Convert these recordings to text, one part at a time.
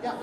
या.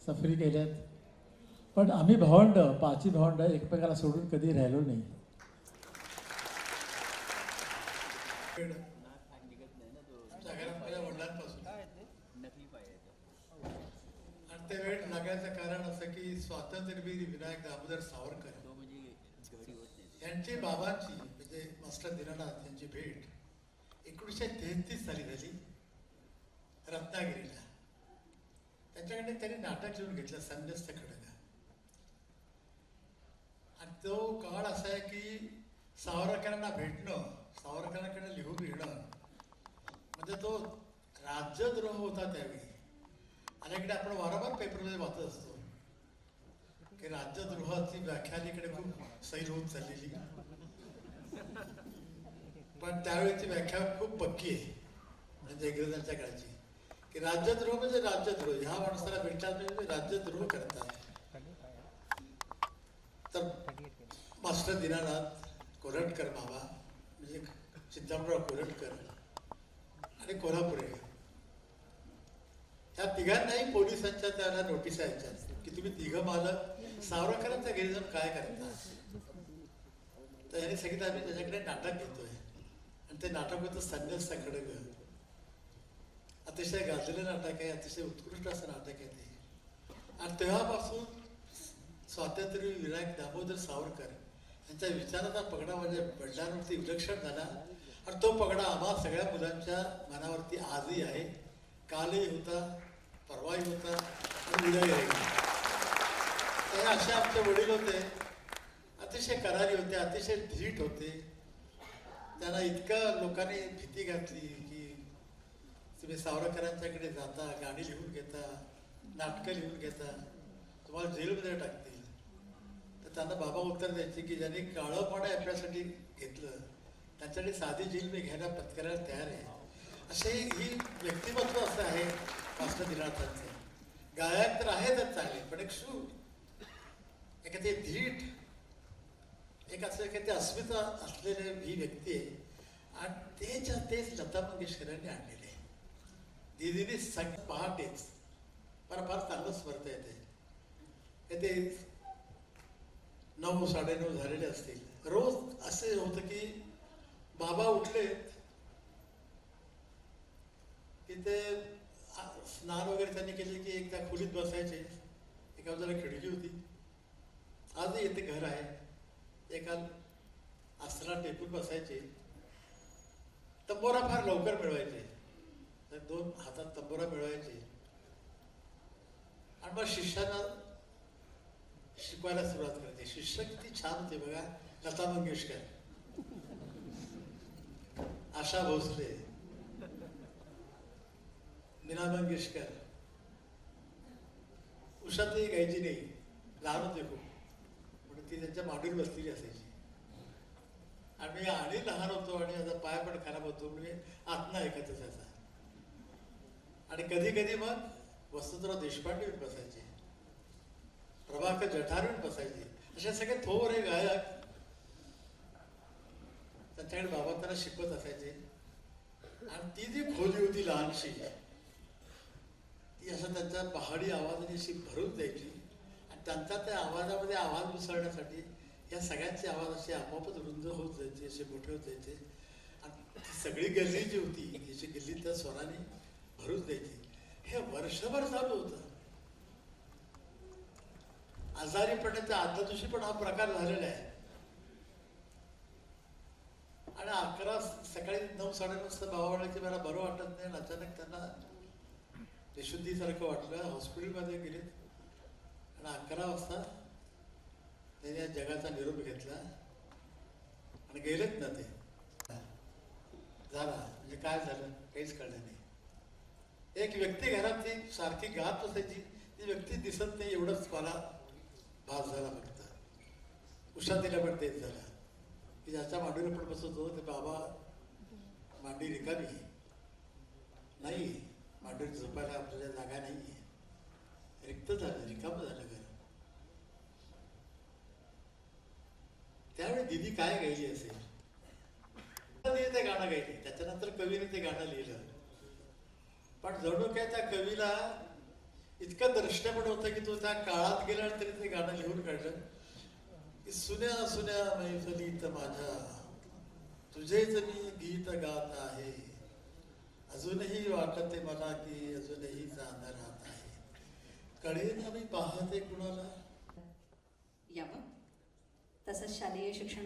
सफरी केल्यात, पण आम्ही भावंड, पाची भावंड एकमेकाला सोडून कधी राहिलो नाही. माझ्या वडिलांपासून आणि ते वेळ लागायचं कारण असं की स्वातंत्र्यवीर विनायक दामोदर सावरकर यांची बाबांची म्हणजे मास्टर दीनानाथ यांची भेट 1933 साली झाली रत्नागिरीला. त्यांच्याकडे त्यांनी नाटक लिहून घेतलं संन्यस्त खडगा. आणि तो काळ असा आहे की सावरकरांना भेटणं, सावरकरांकडे लिहून घेणं म्हणजे तो राज्यद्रोह होता त्यावेळी. अलीकडे आपण वारंवार पेपरमध्ये वाचत असतो की राज्यद्रोहाची व्याख्या अलीकडे खूप सैल होत चाललेली, पण त्यावेळीची व्याख्या खूप पक्की आहे म्हणजे इंग्रजांच्या काळची की राज्यद्रोह म्हणजे राज्यद्रोह. ह्या माणसाला भेटतात म्हणजे राज्यद्रोह करतात. तर मास्टर दीनानाथ कोरटकर बाबा म्हणजे चिंतामणराव कोरटकर आणि कोल्हापुरे ह्या तिघांनाही पोलिसांच्या त्याला नोटीस यायच्या की तुम्ही तिघं मालक सावरकरांच्या घरी जाऊन काय करता. तर यांनी सांगितलं आम्ही त्याच्याकडे नाटक घेतोय आणि ते नाटक होतं संन्यस्त खडग. अतिशय गाजलेलं नाटक आहे, अतिशय उत्कृष्ट असं नाटक आहे ते. आणि तेव्हापासून स्वातंत्र्य विनायक दामोदर सावरकर यांच्या विचाराचा पगडा माझ्या वडिलांवरती विलक्षण झाला आणि तो पगडा आम्हा सगळ्या मुलांच्या मनावरती आजही आहे. कालही होता, परवाही होता आणि उद्याही राहील. तर असे आमचे वडील होते, अतिशय करारी होते, अतिशय धीट होते. त्यांना इतकं लोकांनी भीती घातली की तुम्ही सावरकरांच्याकडे जाता, गाणी लिहून घेता, नाटकं लिहून घेता, तुम्हाला जेलमध्ये टाकतील. तर त्यांना बाबा उत्तर द्यायचे की ज्यांनी काळं पाणी आपल्यासाठी घेतलं त्यांच्यासाठी साधी जेल मी घ्यायला पत्करायला तयार आहे. असे ही व्यक्तिमत्व असं आहे मास्टर दीनानाथांचं. गायक तर आहेतच चांगले, पण एक शूर, एक ते धीट, एक असं की ते अस्मिता असलेले ही व्यक्ती आहे. आणि तेच लता मंगेशकरांनी आणलेले आहे. दीदीने सग पहाटेच फार फार चांगलं स्मरता येते. ते 9, 9:30 झालेले असतील. रोज असे होतं की बाबा उठलेत की ते स्नान वगैरे त्यांनी केले की एकदा खोलीत बसायचे. एका बाजूला खिडकी होती, आजही येते घर आहे, एका आसना टेपून बसायचे. तंबोरा फार लवकर मिळवायचे, 2 हातात तंबोरा मिळवायचे आणि मग शिष्याला शिकवायला सुरुवात करायची. शिष्य किती छान होते बघा. लता मंगेशकर, आशा भोसले, मीना मंगेशकर, उषाताई गायची नाही, लहान होते खूप, म्हणून ती त्यांच्या मांडीवर बसलेली असायची. आणि लहान होतो आणि माझा पाय पण खराब होतो म्हणजे आत्मा ऐकत असायचा. आणि कधी कधी मग वसंतराव देशपांडे बसायचे, प्रभाकर जठार बसायचे. असे सगळे थोर गायक त्यांच्याकडे बाबा त्यांना शिकवत असायचे. आणि ती जी खोली होती लहानशी, ती असं त्यांच्या पहाडी आवाजाने अशी भरून द्यायची. आणि त्यांचा त्या आवाजामध्ये आवाज मिसळण्यासाठी या सगळ्यांचे आवाज असे आपोआपच रुंद होत जायचे, असे मोठे होत जायचे. आणि ती सगळी गल्ली जी होती त्याची गल्ली त्या स्वराने भरून द्यायची. हे वर्षभर चालू होतं. आजारी पडण्याच्या आदल्या दिवशी पण हा प्रकार झालेला आहे. आणि 11 सकाळी 9, 9:30 वाजता बाबा म्हणायचे मला बरं वाटत नाही. आणि अचानक त्यांना बेशुद्धीसारखं वाटलं, हॉस्पिटलमध्ये गेलेत. आणि 11 वाजता त्यांनी या जगाचा निरोप घेतला आणि गेलेत ना ते. झाला म्हणजे काय झालं काहीच कळलं नाही. एक व्यक्ती घरात ती सारखी गात असायची, ती व्यक्ती दिसत नाही एवढंच मला भास झाला फक्त. उषातीला पण तेच झालं की ज्याच्या मांडीवर पण बसवतो ते बाबा मांडी रिकामी नाही, मांडीवर झोपायला आपल्याला जागा नाही आहे, रिक्त झालं, रिकामं झालं घर. त्यावेळी दिदी काय गायली असेल, ते गाणं गायली, त्याच्यानंतर कवीने ते गाणं लिहिलं. पण जणू काय त्या कवीला इतकं दृष्टपट होतं की तो त्या काळात गेला तरी ते गाणं लिहून काढलं की सुन्या सुन्या मैफलीत माझ्या तुझेच मी गीत गात आहे, अजूनही वाटते मला की अजूनही चांद राहत आहे, कळेना मी पाहते कुणाला. यावं. तसंच शालेय शिक्षण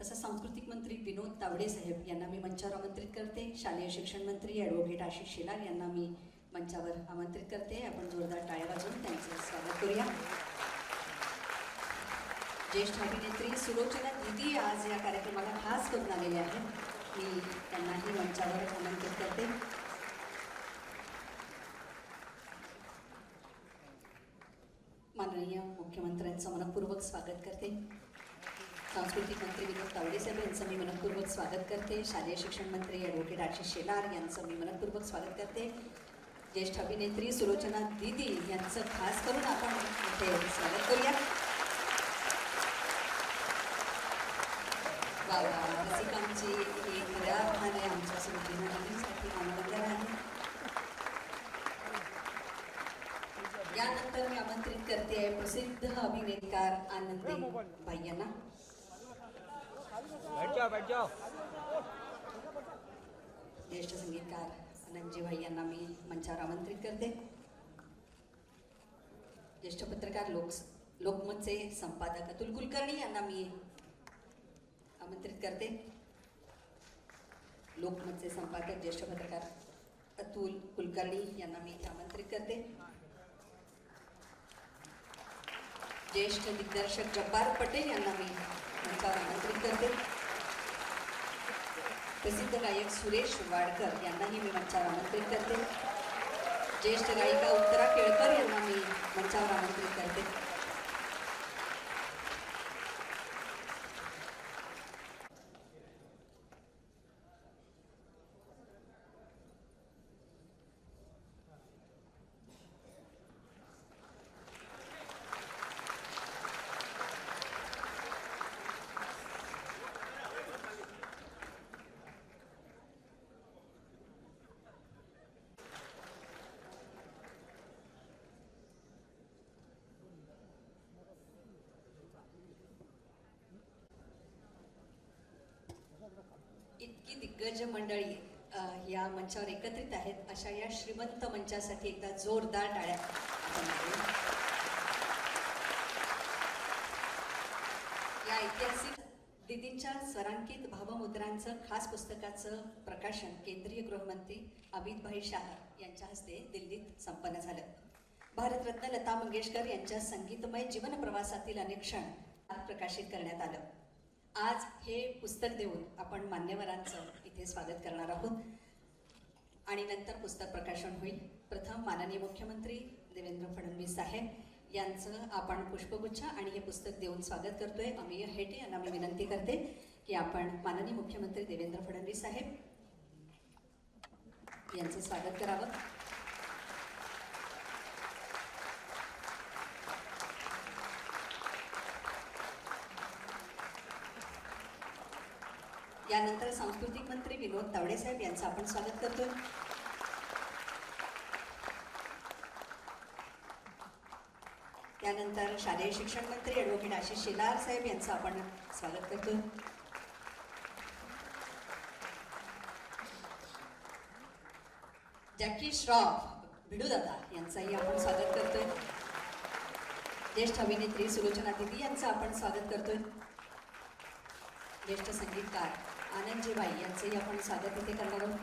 तसंच सांस्कृतिक मंत्री विनोद तावडे साहेब यांना मी मंचावर आमंत्रित करते. शालेय शिक्षण मंत्री ॲडव्होकेट आशिष शेलार यांना मी मंचावर आमंत्रित करते. आपण जोरदार टाळ्या वाजवून त्यांचं स्वागत करूया. ज्येष्ठ अभिनेत्री सुलोचना दीदी आज या कार्यक्रमाला खास करून आलेल्या आहेत. मी त्यांनाही मंचावर आमंत्रित करते. माननीय मुख्यमंत्र्यांचं मनपूर्वक स्वागत करते. सांस्कृतिक मंत्री विनोद तावडे साहेब यांचं मी मनपूर्वक स्वागत करते. शालेय शिक्षण मंत्री ॲडव्होकेट आशिष शेलार यांचं मी मनपूर्वक स्वागत करते. ज्येष्ठ अभिनेत्री सुलोचना दीदी यांचं खास करून आपण इथे स्वागत करूया. रसिकांची ही खऱ्या अर्थाने आमच्या सुरुवातीसाठी मानवंदन आहे. यानंतर मी आमंत्रित करते प्रसिद्ध अभिनेकार आनंदी भाई यांना. ज्येष्ठ संगीतकार आनंदजी भाई यांना मी मंचावर आमंत्रित करते. ज्येष्ठ पत्रकार लोकमतचे संपादक अतुल कुलकर्णी यांना मी आमंत्रित करते. लोकमतचे संपादक ज्येष्ठ पत्रकार अतुल कुलकर्णी यांना मी आमंत्रित करते. ज्येष्ठ दिग्दर्शक जब्बार पटेल यांना मी मंचावर आमंत्रित करते. प्रसिद्ध गायक सुरेश वाडकर यांनाही मी मंचावर आमंत्रित करते. ज्येष्ठ गायिका उत्तरा केळकर यांना मी मंचावर आमंत्रित करते. इतकी दिग्गज मंडळी या मंचावर एकत्रित आहेत. अशा या श्रीमंत मंचासाठी एकदा जोरदार टाळ्या. या ऐतिहासिक दिदींच्या स्वरांकित भावमुद्रांचं खास पुस्तकाचं प्रकाशन केंद्रीय गृहमंत्री अमित शाह यांच्या हस्ते दिल्लीत संपन्न झालं. भारतरत्न लता मंगेशकर यांच्या संगीतमय जीवन प्रवासातील अनेक क्षण प्रकाशित करण्यात आलं. आज हे पुस्तक देऊन आपण मान्यवरांचं इथे स्वागत करणार आहोत आणि नंतर पुस्तक प्रकाशन होईल. प्रथम माननीय मुख्यमंत्री देवेंद्र फडणवीस साहेब यांचं आपण पुष्पगुच्छ आणि हे पुस्तक देऊन स्वागत करतोय. अमेय हेटे यांना मी विनंती करते की आपण माननीय मुख्यमंत्री देवेंद्र फडणवीस साहेब यांचं स्वागत करावं. यानंतर सांस्कृतिक मंत्री विनोद तावडे साहेब यांचं आपण स्वागत करतोय. त्यानंतर शालेय शिक्षण मंत्री ॲडव्होकेट आशिष शेलार साहेब यांचं आपण स्वागत करतोय. जॅकी श्रॉफ भिडूदादा यांचंही आपण स्वागत करतोय. ज्येष्ठ अभिनेत्री सुलोचना दीदी यांचं आपण स्वागत करतोय. ज्येष्ठ संगीतकार आनंदजी भाई यांचंही आपण स्वागत इथे करणार आहोत.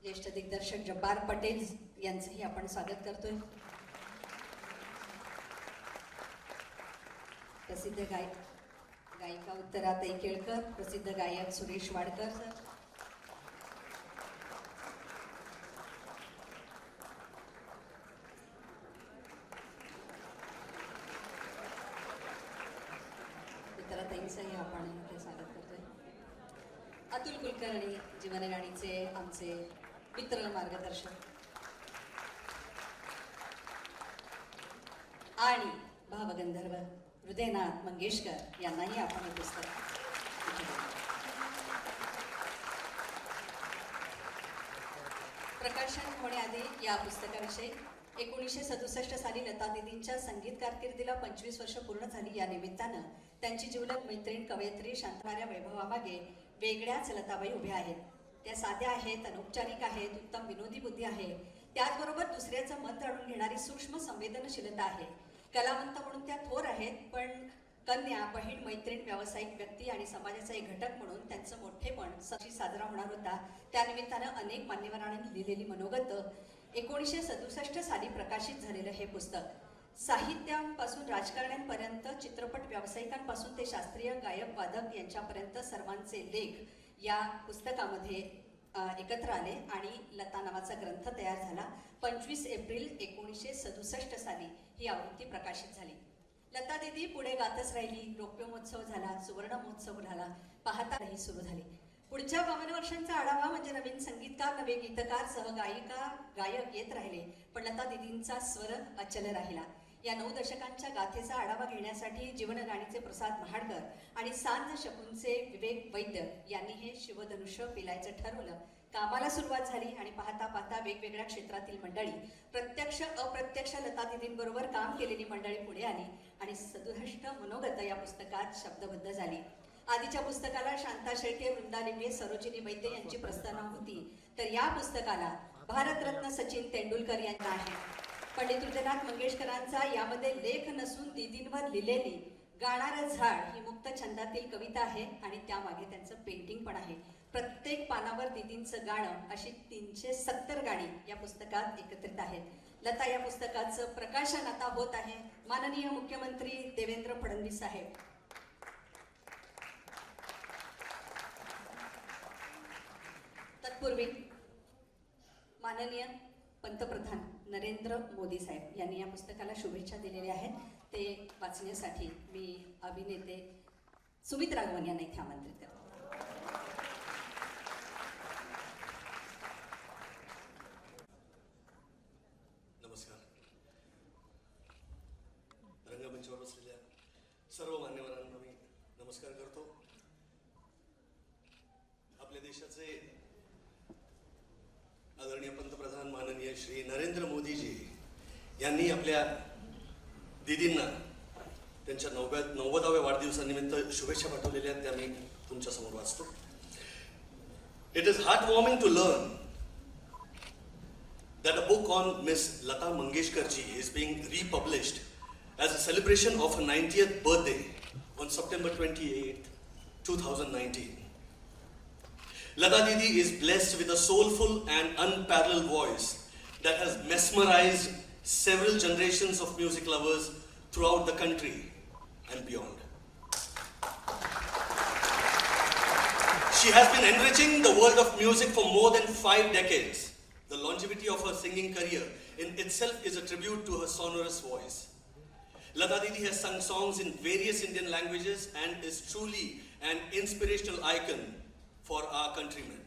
ज्येष्ठ दिग्दर्शक जब्बार पटेल यांचंही आपण स्वागत करतोय. प्रसिद्ध गायिका उत्तराताई केळकर, प्रसिद्ध गायक सुरेश वाडकर सर, उत्तराताईंचंही आपण इथे स्वागत करतोय. अतुल कुलकर्णी जीवनगाणीचे आमचे मित्र मार्गदर्शक आणि भावगंधर्व हृदयनाथ मंगेशकर यांनाही आपण हे पुस्तक प्रकाशन होण्याआधी या पुस्तकाविषयी 1967 साली लता दीदींच्या संगीत कारकिर्दीला 25 वर्ष पूर्ण झाली. या निमित्तानं त्यांची जिवलग मैत्रीण कवयित्री शांतनाऱ्या वैभवामागे वेगळ्याच लताबाई उभ्या आहेत. त्या साध्या आहेत, अनौपचारिक आहेत, उत्तम विनोदी बुद्धी आहे, त्याचबरोबर दुसऱ्याचं मन जाणून घेणारी सूक्ष्म संवेदनशीलता आहे. कलावंत म्हणून त्या थोर आहेत, पण कन्या, बहीण, मैत्रीण, व्यावसायिक व्यक्ती आणि समाजाचा एक घटक म्हणून त्यांचं मोठेपण सची साजरा होणार होता. त्यानिमित्तानं अनेक मान्यवरांनी लिहिलेली मनोगत 1967 साली प्रकाशित झालेलं हे पुस्तक साहित्यापासून राजकारण्यांपर्यंत, चित्रपट व्यावसायिकांपासून ते शास्त्रीय गायक वादक यांच्यापर्यंत सर्वांचे लेख या पुस्तकामध्ये एकत्र आले आणि लता नावाचा ग्रंथ तयार झाला. 25 एप्रिल 1967 साली ही आवृत्ती प्रकाशित झाली. लता दीदी पुढे गातच राहिली. रौप्य महोत्सव झाला, सुवर्ण महोत्सव झाला, पाहताही सुरू झाली. पुढच्या 52 वर्षांचा आढावा म्हणजे नवीन संगीतकार, नवे गीतकार, सहगायिका, गायक येत राहिले, पण लता दीदींचा स्वर अचल राहिला. या 9 दशकांच्या गाथेचा आढावा घेण्यासाठी जीवनगाणीचे प्रसाद महाडकर आणि सांज शकुनचे विवेक वैद्य यांनी हे शिवधनुष्य पेलायचं ठरवलं. कामाला सुरुवात झाली आणि पाहता पाहता वेगवेगळ्या क्षेत्रातील मंडळी, प्रत्यक्ष अप्रत्यक्ष लता दीदींबरोबर काम केलेली मंडळी पुढे आली आणि 67 मनोगत या पुस्तकात शब्दबद्ध झाली. आधीच्या पुस्तकाला शांता शेळके, वृंदा लिंबे, सरोजिनी वैद्य यांची प्रस्तावना होती, तर या पुस्तकाला भारतरत्न सचिन तेंडुलकर यांचा आहे. पंडित हृदयनाथ मंगेशकरांचा यामध्ये लेख नसून दीदींवर लिहिलेली गाणारं झाड ही मुक्त छंदातील कविता आहे आणि त्यामागे त्यांचं पेंटिंग पण आहे. प्रत्येक पानावर दीदींचं गाणं अशी 370 गाणी या पुस्तकात एकत्रित आहेत. लता या पुस्तकाचं प्रकाशन आता होत आहे. माननीय मुख्यमंत्री देवेंद्र फडणवीस साहेब, तत्पूर्वी माननीय पंतप्रधान नरेंद्र मोदी साहेब यांनी या पुस्तकाला शुभेच्छा दिलेल्या आहेत. ते वाचण्यासाठी मी अभिनेते सुमित राघवन यांना इथे आमंत्रित करते. नमस्कार. रंगमंचावर बसलेल्या सर्व मान्यवरांना मी नमस्कार करतो. आपल्या देशाचे आदरणीय पंतप्रधान माननीय श्री नरेंद्र मोदीजी यांनी आपल्या दीदींना त्यांच्या 90व्या वाढदिवसानिमित्त शुभेच्छा पाठवलेल्या आहेत, त्या मी तुमच्या समोर वाचतो. It is heart warming to learn that a book on Miss Lata Mangeshkar ji is being republished as a celebration of her 90th birthday on September 28, 2019. Lata Didi is blessed with a soulful and unparalleled voice that has mesmerized several generations of music lovers throughout the country and beyond. She has been enriching the world of music for more than 5 decades. The longevity of her singing career in itself is a tribute to her sonorous voice. Lata Didi has sung songs in various Indian languages and is truly an inspirational icon for our countrymen.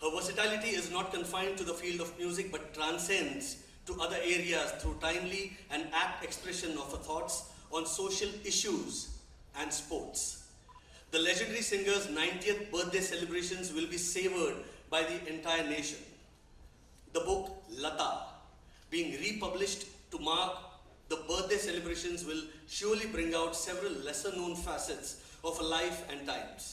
Her versatility is not confined to the field of music but transcends to other areas through timely and apt expression of her thoughts on social issues and sports. The legendary singer's 90th birthday celebrations will be savored by the entire nation. The book Lata, being republished to mark the birthday celebrations, will surely bring out several lesser known facets of her life and times.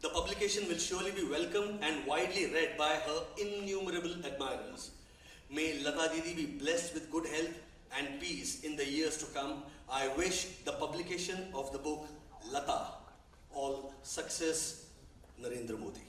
The publication will surely be welcomed and widely read by her innumerable admirers. May Lata Didi be blessed with good health and peace in the years to come. I wish the publication of the book Lata all success. Narendra Modi.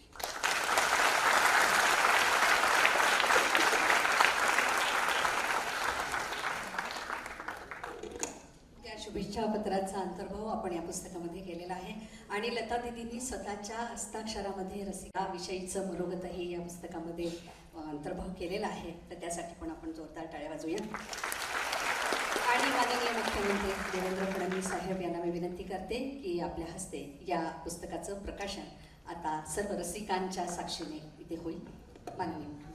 शुभेच्छा पत्राचा अंतर्भाव आपण या पुस्तकामध्ये केलेला आहे आणि लता दिदींनी स्वतःच्या हस्ताक्षरामध्ये रसिकाविषयीचं मनोगतही या पुस्तकामध्ये अंतर्भाव केलेला आहे. तर त्यासाठी पण आपण जोरदार टाळ्या वाजवूया. आणि माननीय मुख्यमंत्री देवेंद्र फडणवीस साहेब यांना मी विनंती करते की आपल्या हस्ते या पुस्तकाचं प्रकाशन आता सर्व रसिकांच्या साक्षीने इथे होईल. माननीय मुख्यमंत्री.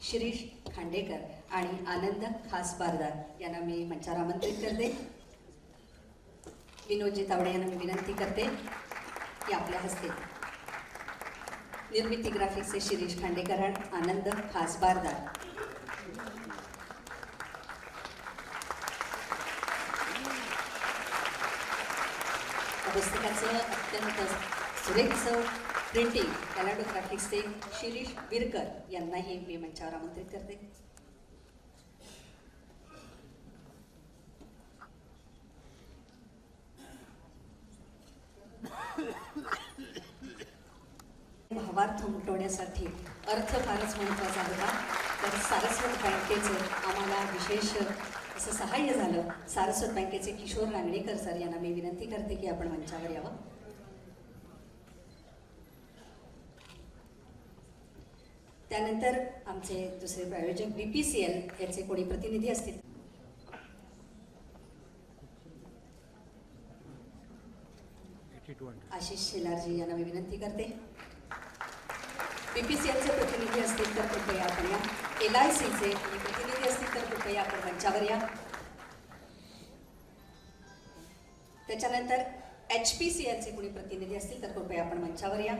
शिरीष खांडेकर आणि आनंद खासबारदार यांना मी मंचावर आमंत्रित करते. विनोदजी तावडे यांना मी विनंती करते की आपल्या हस्ते निर्मिती ग्राफिक्सचे शिरीष खांडेकर आणि आनंद खासबारदार पुस्तकाचं अत्यंत सुरेख प्रिंटिंग कॅलाडो ग्राफिक्सचे शिरीष विरकर यांनाही मी मंचावर आमंत्रित करते. भावार्थ उमटवण्यासाठी अर्थ फारच महत्त्वाचा होता. तर सारस्वत बँकेचं आम्हाला विशेष असं सहाय्य झालं. सारस्वत बँकेचे किशोर रांगणेकर सर यांना मी विनंती करते की आपण मंचावर यावं. त्यानंतर आमचे दुसरे प्रायोजक BPCL याचे कोणी प्रतिनिधी असतील. आशिष शेलारजी यांना मी विनंती करते. BPCLचे प्रतिनिधी असतील तर कृपया आपण या. LICचे प्रतिनिधी असतील तर कृपया आपण मंचावर या. त्याच्यानंतर HPCLचे कोणी प्रतिनिधी असतील तर कृपया आपण मंचावर या.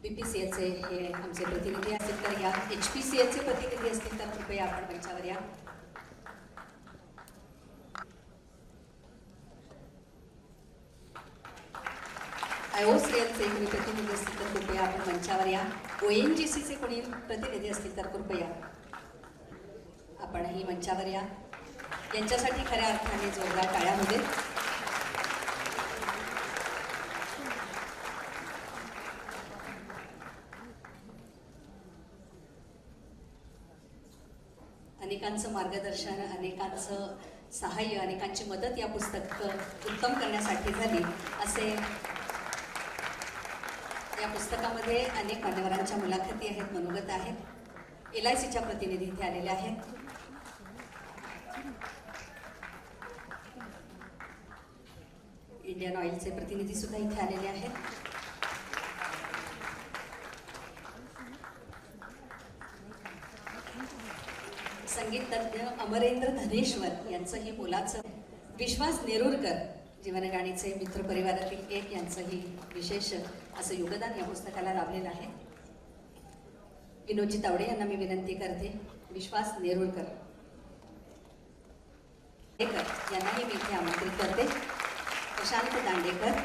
BPCLचे हे आमचे प्रतिनिधी असतील तर या. HPCLचे प्रतिनिधी असतील तर कृपया आपण मंचावर या. IOCLचे कोणी प्रतिनिधी असतील तर कृपया आपण मंचावर या. ONGCचे कोणी प्रतिनिधी असतील तर कृपया आपणही मंचावर या. यांच्यासाठी खऱ्या अर्थाने जोरदार टाळ्या होते. अनेकांचं मार्गदर्शन, अनेकांचं सहाय्य, अनेकांची मदत या पुस्तक उत्तम करण्यासाठी झाली. असे या पुस्तकामध्ये अनेक मान्यवरांच्या मुलाखती आहेत, मनोगत आहेत. LICच्या प्रतिनिधी इथे आलेले आहेत. इंडियन ऑइलचे प्रतिनिधी सुद्धा इथे आलेले आहेत. संगीत तज्ञ अमरेंद्र धनेश्वर यांचंही मोलाचं. विश्वास नेरुरकर जीवनगाणीचे मित्र परिवारातील एक यांचंही विशेष असं योगदान या पुस्तकाला लाभलेलं आहे. विनोदजी तावडे यांना मी विनंती करते. विश्वास नेरुरकर यांनाही मी इथे आमंत्रित करते. प्रशांत दांडेकर,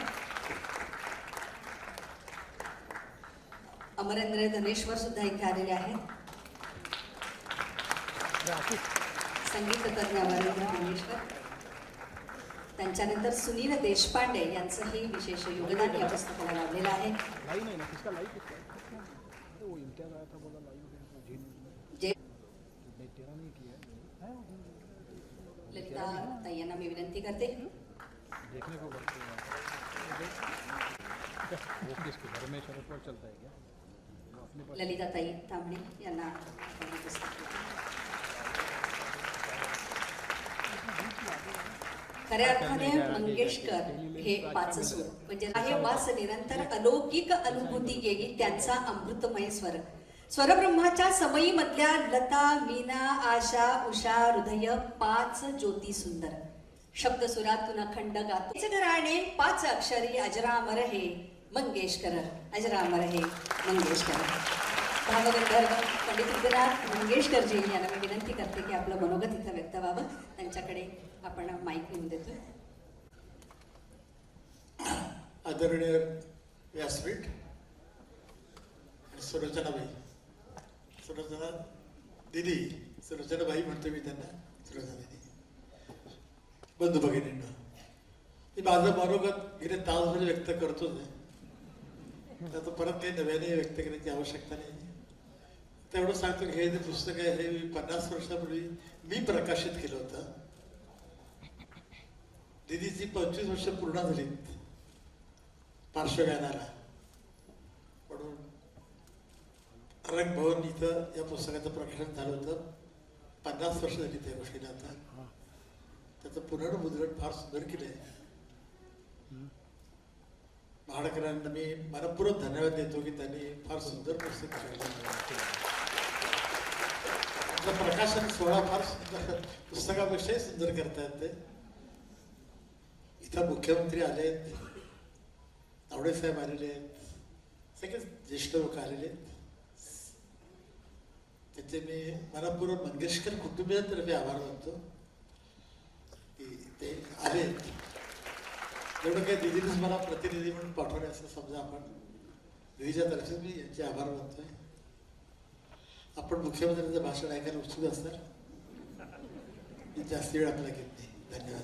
अमरेंद्र धनेश्वर सुद्धा इथे आलेले आहेत. संगीत तज्ञ वरेंद्र मंगेशकर, त्यांच्यानंतर सुनील देशपांडे यांचंही विशेष योगदान या पुस्तकाला लाभलेलं आहे. जे ललिता ताई यांना मी विनंती करते. ललिता ताई तांबणे यांना आपण हे पुस्तक देतो. खऱ्या अर्थाने मंगेशकर हे पाच सूर म्हणजे आहे वास निरंतर अलौकिक अनुभूती गेली त्यांचा अमृतमय स्वर. स्वरब्रह्माच्या समयी मधल्या लता मीना आशा उषा हृदय पाच ज्योती सुंदर शब्दसुरातून अखंड गातो घराणे पाच अक्षरी अजरामर हे मंगेशकर अजरामर हे मंगेशकर. भावगंधर्व पंडित विद्यानाथ मंगेशकरजी यांना मी विनंती करते की आपलं मनोगत इथं व्यक्त व्हावं. त्यांच्याकडे आपण माईक घेऊन देतो. आदरणीय व्यासपीठ आणि सुलोचनाबाई, सुलोचना दिदी, सुलोचनाबाई म्हणतो मी त्यांना, सुलोचना दिदी, बंधू भगिनींना मी माझं मनोगत गेले तासभर व्यक्त करतोच आहे. त्याचं परत काही नव्याने व्यक्त करण्याची आवश्यकता नाही. तेवढं सांगतो की हे जे पुस्तक आहे हे 50 वर्षापूर्वी मी प्रकाशित केलं होतं. दिदीची 25 वर्ष पूर्ण झालीत पार्श्वगायनाला, म्हणून रंगभवन इथं या पुस्तकाचं प्रकाशन झालं होतं. 50 वर्ष झाली त्या गोष्टीला. आता त्याचं पुनर्मुद्रण फार सुंदर केलं आहे. महाडकरांना मी मनपूर्वक धन्यवाद देतो की त्यांनी फार सुंदर पुस्तक प्रकाशन सोहळा फार सुंदर, पुस्तकापेक्षाही सुंदर करता येते. इथं मुख्यमंत्री आलेत, तावडे साहेब आलेले आहेत, सगळेच ज्येष्ठ लोक आलेले आहेत. त्याचे मी मनपूर्वक मंगेशकर कुटुंबियांतर्फे आभार मानतो की ते आलेत. एवढं काही दिदीनेच मला प्रतिनिधी म्हणून पाठवले असं समजा. आपण दिदीच्या तर्फे मी यांचे आभार मानतोय. आपण मुख्यमंत्र्यांचं भाषण ऐकायला उत्सुक असणार. मी जास्त वेळ आपला घेत नाही. धन्यवाद.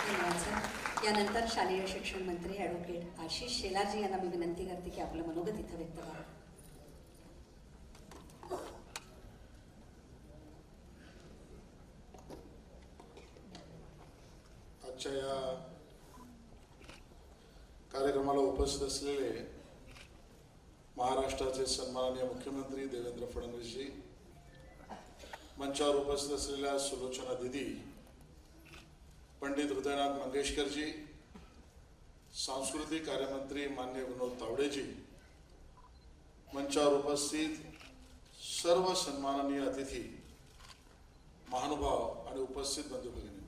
धन्यवाद सर. यानंतर शालेय शिक्षण मंत्री ॲडव्होकेट आशिष शेलारजी यांना मी विनंती करते की आपलं मनोगत इथं व्यक्त व्हावं. आजच्या या कार्यक्रमाला उपस्थित असलेले महाराष्ट्राचे सन्माननीय मुख्यमंत्री देवेंद्र फडणवीसजी, मंचावर उपस्थित असलेल्या सुलोचना दिदी, पंडित हृदयनाथ मंगेशकरजी, सांस्कृतिक कार्यमंत्री मान्य विनोद तावडेजी, मंचावर उपस्थित सर्व सन्माननीय अतिथी, महानुभाव आणि उपस्थित बंधू भगिनी,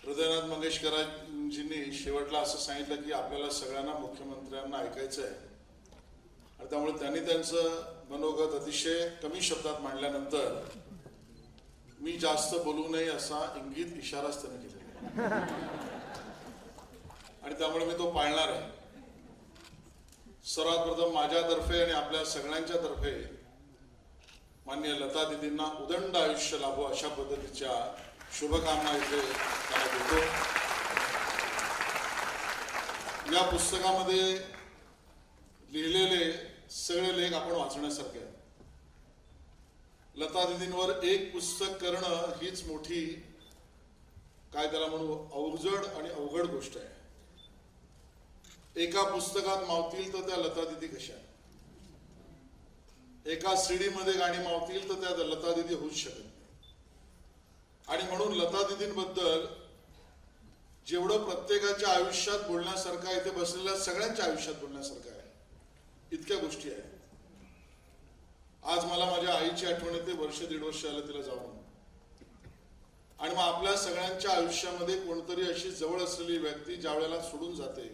हृदयनाथ मंगेशकरजींनी शेवटला असं सांगितलं की आपल्याला सगळ्यांना मुख्यमंत्र्यांना ऐकायचं आहे, आणि त्यामुळे त्यांनी त्यांचं मनोगत अतिशय कमी शब्दात मांडल्यानंतर मी जास्त बोलू नये असा इंगित इशाराच त्यांनी केलेला आणि त्यामुळे मी तो पाळणार आहे. सर्वात प्रथम माझ्यातर्फे आणि आपल्या सगळ्यांच्या तर्फे माननीय लता दिदींना उदंड आयुष्य लाभो अशा पद्धतीच्या शुभकामना इथे त्यांना देतो. या पुस्तकामध्ये लिहिलेले सगळे लेख आपण वाचण्यासारखे आहेत. लता दिदींवर एक पुस्तक करणं हीच मोठी काय त्याला म्हणू अवजड आणि अवघड गोष्ट आहे. एका पुस्तकात मावतील तर त्या लता दिदी कशा, एका सीडी मध्ये गाणी मावतील तर त्या लता दिदी होऊच शकत नाही. आणि म्हणून लता दिदींबद्दल जेवढं प्रत्येकाच्या आयुष्यात बोलण्यासारखं आहे, इथे बसलेल्या सगळ्यांच्या आयुष्यात बोलण्यासारखं आहे, इतक्या गोष्टी आहेत. आज मला माझ्या आईची आठवण येते. वर्ष दीड वर्ष आलं तिला जाऊन. आणि मग आपल्या सगळ्यांच्या आयुष्यामध्ये कोणतरी अशी जवळ असलेली व्यक्ती ज्या वेळेला सोडून जाते,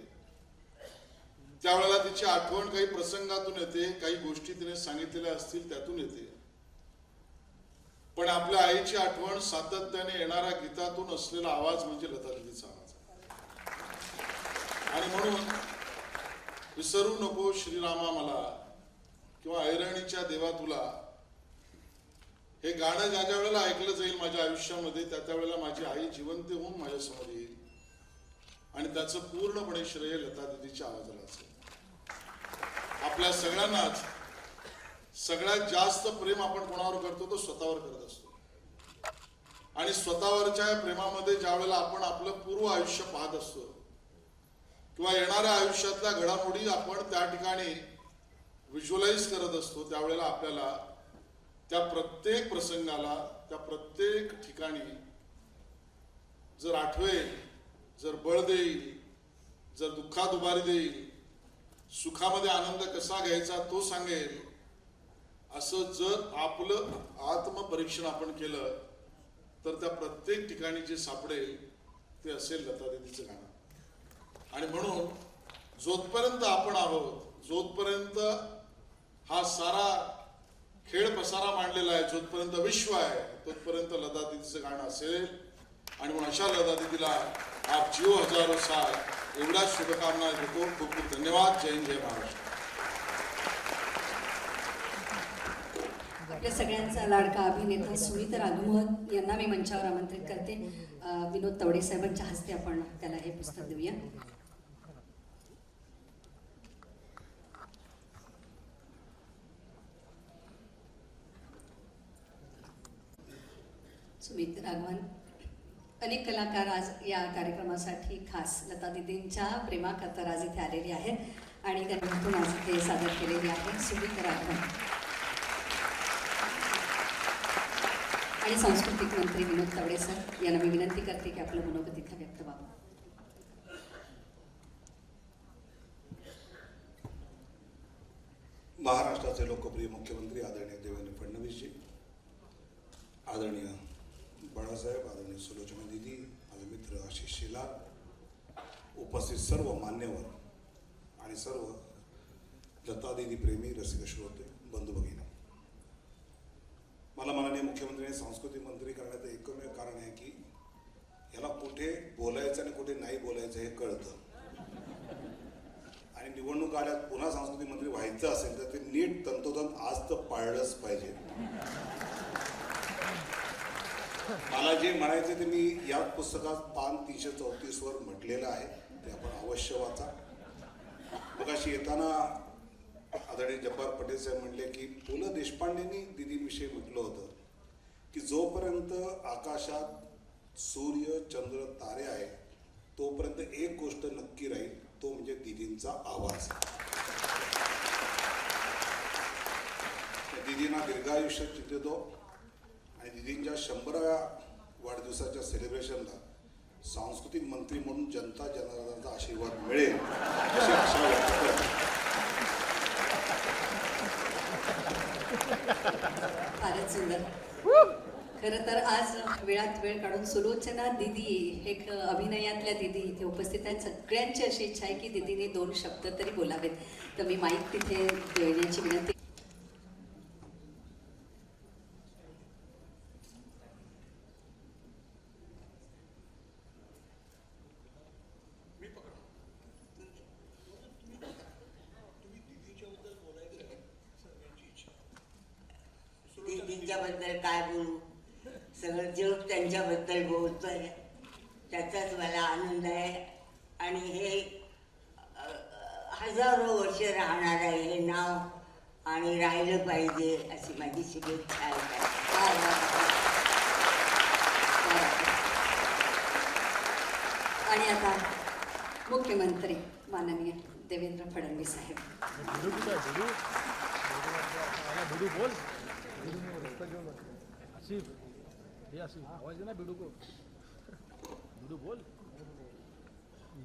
त्यावेळेला तिची आठवण काही प्रसंगातून येते, काही गोष्टी तिने सांगितलेल्या असतील त्यातून येते. पण आपल्या आईची आठवण सातत्याने येणाऱ्या गीतातून असलेला आवाज म्हणजे लता दिदीचा आवाज. आणि म्हणून विसरू नको श्रीरामा मला किंवा ऐरणीच्या देवा तुला हे गाणं ज्या ज्या वेळेला ऐकलं जाईल माझ्या आयुष्यामध्ये त्या वेळेला माझी आई जिवंत होऊन माझ्यासमोर येईल आणि त्याचं पूर्णपणे श्रेय लता दीदीच्या आवाजाला असेल. आपल्या सगळ्यांनाच सगळ्यात जास्त प्रेम आपण कोणावर करतो तो स्वतःवर करत असतो आणि स्वतःवरच्या प्रेमामध्ये ज्या वेळेला आपण आपलं पूर्व आयुष्य पाहत असतो किंवा येणाऱ्या आयुष्यातल्या घडामोडी आपण त्या ठिकाणी व्हिज्युअलाइज करत असतो त्यावेळेला आपल्याला त्या प्रत्येक प्रसंगाला त्या प्रत्येक ठिकाणी जर आठवेल, जर बळ देईल, जर दुःखात उभारी देईल, सुखामध्ये आनंद कसा घ्यायचा तो सांगेल, असं जर आपलं आत्मपरीक्षण आपण केलं तर त्या प्रत्येक ठिकाणी जे सापडेल ते असेल लता दीदीचं गाणं. आणि म्हणून जोपर्यंत आपण आहोत, जोपर्यंत हा सारा खेळ पसारा मांडलेला आहे, जोपर्यंत विश्व आहे तोपर्यंत लता दीदीचं गाणं असेल. आणि म्हणून अशा लता दीदीला आप जिओ हजारो साल एवढ्याच शुभकामना देतो. खूप खूप धन्यवाद. जय हिंद, जय महाराष्ट्र. आपल्या सगळ्यांचा लाडका अभिनेता सुमित राघमोहन यांना मी मंचावर आमंत्रित करते. विनोद तवडे साहेबांच्या हस्ते आपण त्याला हे पुस्तक देऊया. सुमित राघवन. अनेक कलाकार आज या कार्यक्रमासाठी खास लता दीदींच्या प्रेमाकरता आज इथे आलेले आहेत आणि त्यांच्यातून आज इथे सादर केलेले आहे सुमित राघवन. आणि सांस्कृतिक मंत्री विनोद तवडे सर यांना मी विनंती करते की आपलं मनोगत इथं व्यक्त व्हावं. महाराष्ट्राचे लोकप्रिय मुख्यमंत्री आदरणीय देवेंद्र फडणवीसजी, आदरणीय बाळासाहेब, आदरणीय सुलोचना दीदी, माझे मित्र आशिष शेलार, उपस्थित सर्व मान्यवर आणि सर्व लता दीदी प्रेमी रसिक श्रोते, बंधू भगिनी. मला माननीय मुख्यमंत्र्यांनी सांस्कृतिक मंत्री करण्याचं एकमेव कारण आहे की याला कुठे बोलायचं आणि कुठे नाही बोलायचं हे कळतं. आणि निवडणूक आल्यात पुन्हा सांस्कृतिक मंत्री व्हायचं असेल तर ते नीट तंतोतंत आज तर पाळलंच पाहिजे. मला जे म्हणायचं ते मी या पुस्तकात पान 334 वर म्हटलेलं आहे, ते आपण अवश्य वाचा. मग अशी येताना आदरणीय जब्बार पटेल साहेब म्हणले की पु ल देशपांडेंनी दीदीविषयी म्हटलं होतं की जोपर्यंत आकाशात सूर्य, चंद्र, तारे आहे तोपर्यंत एक गोष्ट नक्की राहील, तो म्हणजे दीदींचा आवाज. दीदींना दीर्घायुष्य चिंतितो आणि दीदींच्या 100व्या वाढदिवसाच्या सेलिब्रेशनला सांस्कृतिक मंत्री म्हणून जनता जनार्दनाचा आशीर्वाद मिळेल अशी आशा व्यक्त करतो. फारच सुंदर. खरं तर आज वेळात वेळ काढून सुलोचना दीदी हे अभिनयातल्या दीदी इथे उपस्थित आहेत. सगळ्यांची अशी इच्छा आहे की दीदीने 2 शब्द तरी बोलावेत, तर मी माईक तिथे देण्याची विनंती. दीदींच्याबद्दल काय बोलू, सगळं जग त्यांच्याबद्दल बोलतोय, त्याचाच मला आनंद आहे. आणि हे हजारो वर्ष राहणार आहे हे नाव आणि राहिलं पाहिजे अशी माझी शुभेच्छा आहे. आणि आता मुख्यमंत्री माननीय देवेंद्र फडणवीस साहेब.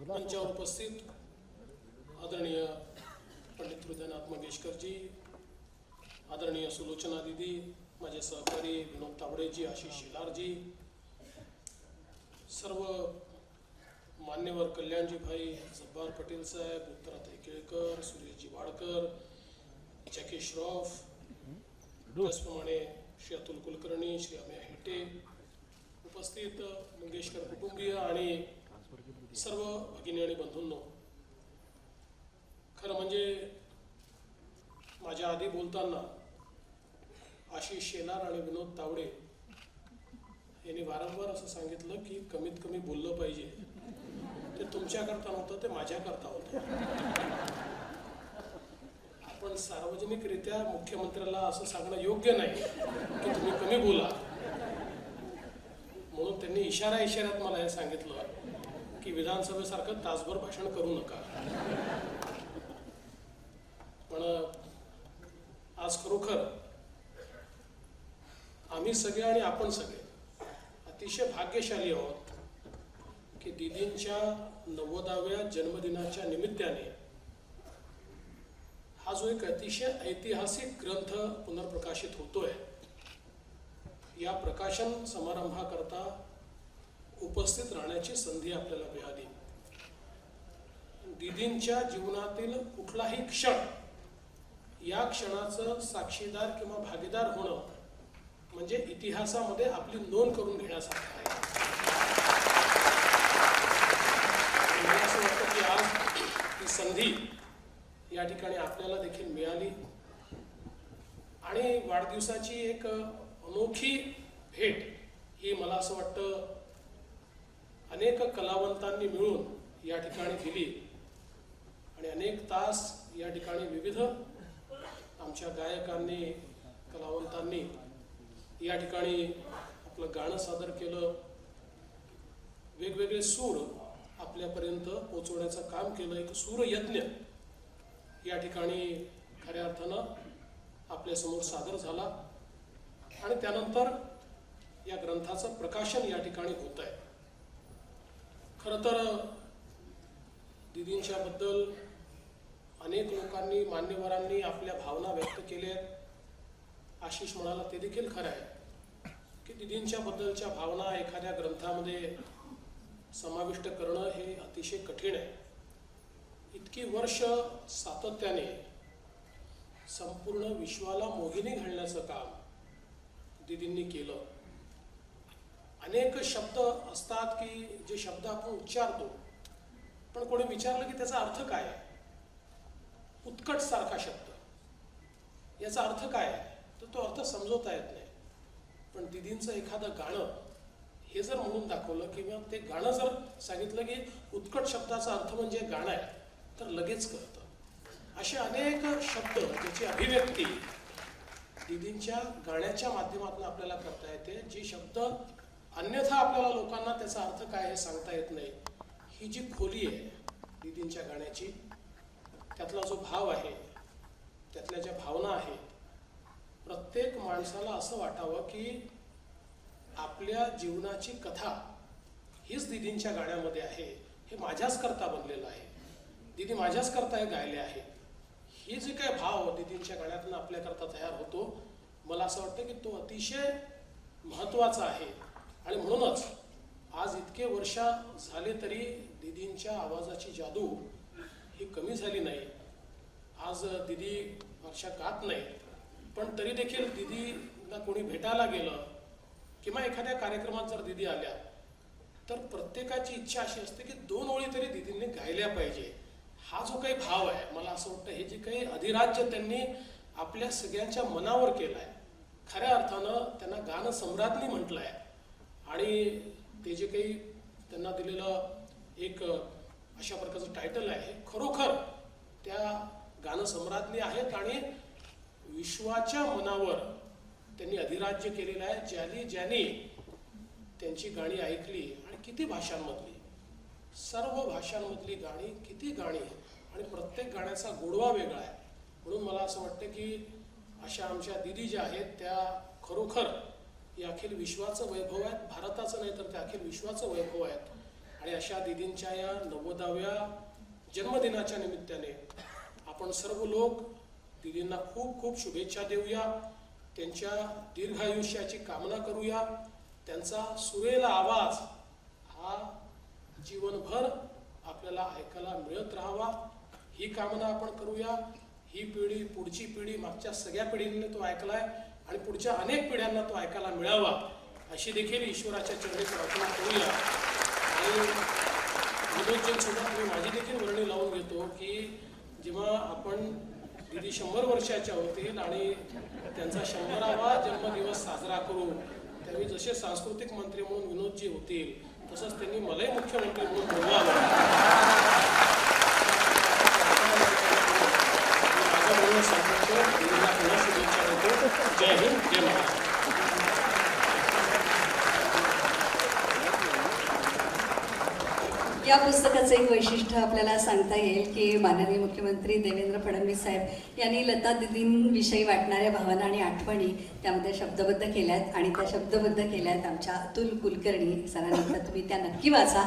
मंचावर उपस्थित आदरणीय पंडित हृदयनाथ मंगेशकरजी, आदरणीय सुलोचना दीदी, माझे सहकारी विनोद तावडेजी, आशिष शेलारजी, सर्व मान्यवर कल्याणजी भाई, जब्बार पटेल साहेब, उत्तराताई केळकर, सुरेशजी वाडकर, जॅकी श्रॉफ, त्याचप्रमाणे श्री अतुल कुलकर्णी, श्री अमेय हेटे, उपस्थित मंगेशकर कुटुंबीय आणि सर्व भगिनी आणि बंधूंनो, खरं म्हणजे माझ्या आधी बोलताना आशिष शेलार आणि विनोद तावडे यांनी वारंवार असं सांगितलं की कमीत कमी बोललं पाहिजे. ते तुमच्याकरता नव्हतं, ते माझ्याकरता होतं. आपण सार्वजनिकरित्या मुख्यमंत्र्याला असं सांगणं योग्य नाही की तुम्ही कमी बोला. म्हणून त्यांनी इशाऱ्यात मला हे सांगितलं की विधानसभेसारखं तासभर भाषण करू नका. पण आज खरोखर आम्ही सगळे आणि आपण सगळे अतिशय भाग्यशाली आहोत की दीदींच्या 90व्या जन्मदिनाच्या निमित्ताने हा जो एक अतिशय ऐतिहासिक ग्रंथ पुनर्प्रकाशित होतोय, या प्रकाशन समारंभाकरता उपस्थित राहण्याची संधी आपल्याला मिळाली. दीदींच्या जीवनातील कुठलाही क्षण, या क्षणाचं साक्षीदार किंवा भागीदार होणं म्हणजे इतिहासामध्ये आपली नोंद करून घेण्यासारखं आहे. मला असं वाटतं की आज ही संधी या ठिकाणी आपल्याला देखील मिळाली आणि वाढदिवसाची एक अनोखी भेट ही मला असं वाटतं अनेक कलावंतांनी मिळून या ठिकाणी दिली आणि अनेक तास या ठिकाणी विविध आमच्या गायकांनी, कलावंतांनी या ठिकाणी आपलं गाणं सादर केलं, वेगवेगळे सूर आपल्यापर्यंत पोहोचवण्याचं काम केलं. एक सूरयज्ञ या ठिकाणी खऱ्या अर्थानं आपल्यासमोर सादर झाला आणि त्यानंतर या ग्रंथाचं प्रकाशन या ठिकाणी होत आहे. खरं तर दीदींच्याबद्दल अनेक लोकांनी, मान्यवरांनी आपल्या भावना व्यक्त केल्या आहेत. आशिष म्हणाला ते देखील खरं आहे की दीदींच्या बद्दलच्या भावना एखाद्या ग्रंथामध्ये समाविष्ट करणं हे अतिशय कठीण आहे. इतकी वर्ष सातत्याने संपूर्ण विश्वाला मोहिनी घालण्याचं काम दीदींनी केलं. अनेक शब्द असतात की जे शब्द आपण उच्चारतो, पण कोणी विचारलं की त्याचा अर्थ काय आहे. उत्कट सारखा शब्द, याचा अर्थ काय आहे, तर तो अर्थ समजवता येत नाही. पण दीदींचं एखादं गाणं हे जर म्हणून दाखवलं किंवा ते गाणं जर सांगितलं की उत्कट शब्दाचा अर्थ म्हणजे गाणं आहे, तर लगेच कळतं. असे अनेक शब्द ज्याची अभिव्यक्ती दीदींच्या गाण्याच्या माध्यमातून आपल्याला करता येते. जे शब्द अन्यथा आपल्याला लोकांना त्याचा अर्थ काय हे सांगता येत नाही. ही जी खोली आहे दीदींच्या गाण्याची, त्यातला जो भाव आहे, त्यातल्या ज्या भावना आहेत, प्रत्येक माणसाला असं वाटावं की आपल्या जीवनाची कथा हीच दीदींच्या गाण्यामध्ये आहे. हे माझ्याच करता बनलेलं आहे, दीदी माझ्याच करता हे गायले आहे. ही जी काय भाव दीदींच्या गाण्यातून आपल्याकरता तयार होतो, मला असं वाटतं की तो अतिशय महत्त्वाचा आहे. आणि म्हणूनच आज इतके वर्ष झाले तरी दीदींच्या आवाजाची जादू ही कमी झाली नाही. आज दीदी वर्षा गात नाही, पण तरी देखील दीदीला कोणी भेटायला गेलं किंवा एखाद्या कार्यक्रमात जर दीदी आल्या तर प्रत्येकाची इच्छा अशी असते की 2 ओळी तरी दीदींनी गायल्या पाहिजे. हा जो काही भाव आहे, मला असं वाटतं हे जे काही अधिराज्य त्यांनी आपल्या सगळ्यांच्या मनावर केलं आहे, खऱ्या अर्थानं त्यांना गान सम्राज्ञी म्हटलं आहे. आणि ते जे काही त्यांना दिलेलं एक अशा प्रकारचं टायटल आहे, खरोखर त्या गान सम्राज्ञी आहेत आणि विश्वाच्या मनावर त्यांनी अधिराज्य केलेलं आहे. ज्यांनी त्यांची गाणी ऐकली आणि किती भाषांमधली, सर्व भाषांमधली गाणी, किती गाणी, आणि प्रत्येक गाण्याचा गोडवा वेगळा आहे. म्हणून मला असं वाटतं की अशा आमच्या दीदी ज्या आहेत त्या खरोखर या अखिल विश्वाचं वैभव आहेत. भारताचं नाही तर त्या अखिल विश्वाचं वैभव आहेत. आणि अशा दीदींच्या या 90व्या जन्मदिनाच्या निमित्ताने आपण सर्व लोक दीदींना खूप खूप शुभेच्छा देऊया. त्यांच्या दीर्घायुष्याची कामना करूया. त्यांचा सुरेला आवाज हा जीवनभर आपल्याला ऐकायला मिळत राहावा ही कामना आपण करूया. ही पिढी, पुढची पिढी, मागच्या सगळ्या पिढींनी तो ऐकलाय आणि पुढच्या अनेक पिढ्यांना तो ऐकायला मिळावा अशी देखील ईश्वराच्या चरणी प्रार्थना करूया. आणि विनोदजींसोबत मी माझी देखील वर्णी लावून घेतो की जेव्हा आपण दीदी 100 वर्षाच्या होतील आणि त्यांचा 100वा जन्मदिवस साजरा करू त्यावेळी जसे सांस्कृतिक मंत्री म्हणून विनोदजी होतील तसंच त्यांनी मलाही मुख्यमंत्री म्हणून बोलवावं माझं बोलणं संपवतो. दीदीला पुन्हा शुभेच्छा देतो. जय हिंद, जय महाराष्ट्र. या पुस्तकाचं एक वैशिष्ट्य आपल्याला सांगता येईल की माननीय मुख्यमंत्री देवेंद्र फडणवीस साहेब यांनी लता दीदींविषयी वाटणाऱ्या भावना आणि आठवणी त्यामध्ये शब्दबद्ध केल्यात आणि त्या शब्दबद्ध केल्यात आमच्या अतुल कुलकर्णी सरांनी. तर तुम्ही त्या नक्की वाचा.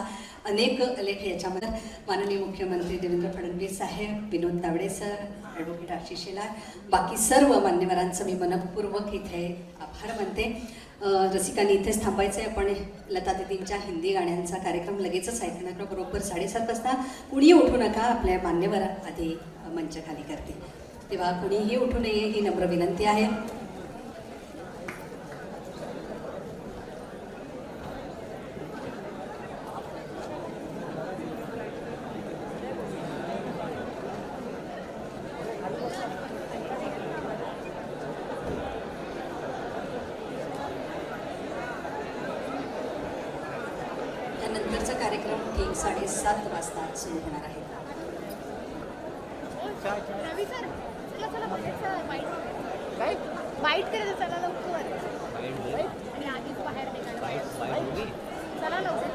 अनेक लेख याच्यामध्ये माननीय मुख्यमंत्री देवेंद्र फडणवीस साहेब, विनोद तावडे सर, ॲडव्होकेट आशिष शेलार, बाकी सर्व मान्यवरांचं मी मनपूर्वक इथे आभार मानते. रसिकांनी इथेच थांबायचं आहे. आपण लता दीदींच्या हिंदी गाण्यांचा कार्यक्रम लगेचच ऐकणार बरोबर 7:30 वाजता. कुणीही उठू नका, आपल्या मान्यवर आधी मंच खाली करते तेव्हा कुणीही उठू नये ही नम्र विनंती आहे. त्यानंतरचा कार्यक्रम ठीक 7:30 वाजता सुरू होणार आहे. रवी सर चला चला बघायचं वाईट करायचं चला लवकर आणि आधीच बाहेर निघायचं चला लवकर